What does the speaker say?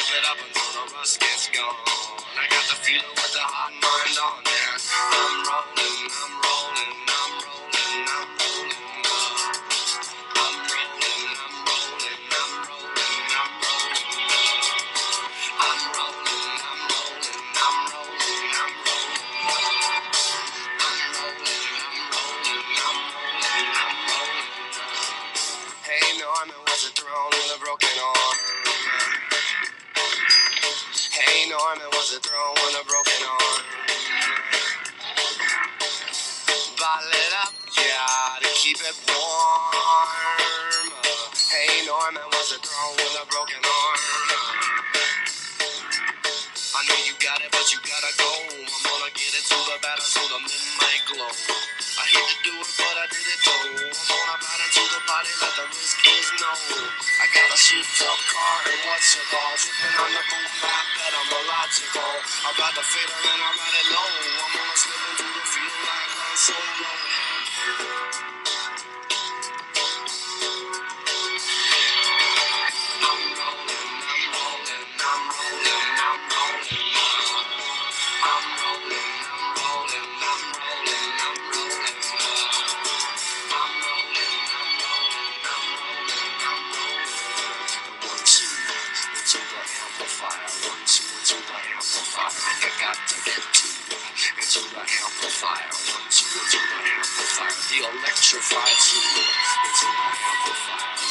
Flip it up until the rust gets gone. I got the feeling with the hot mind on. Yeah, I'm rolling, I'm rolling, I'm rolling, I'm rolling. I'm rolling, I'm rolling, I'm rolling, I'm rolling. I'm rolling, I'm rolling, I'm rolling, I'm rolling. Hey Norman was a throne with a broken arm. Hey Norman was a throne with a broken arm. Bottle it up, yeah, to keep it warm. Hey Norman was a throne with a broken arm. I know you got it, but you gotta go. I'm gonna get it to the batter so the midnight glow. I hate to do it, but I did it though. I'm gonna ride into the body, let the risk kids know. I got a souped up car and what's it called? Tripping on the boot map that I'm illogical. I ride the fader and I ride it low. I'm gonna slip into the field like Han Solo. I'm rolling, I'm rolling, I'm rolling, I'm rolling. I'm rolling, I'm rolling, I'm rolling, I'm rolling. I'm rolling, I'm rolling, I'm rolling, I'm rolling. 1, 2, into the amplifier. 1, 2, into the amplifier. I got to get to into the amplifier. 1, 2, into the amplifier. The electrified two into the amplifier.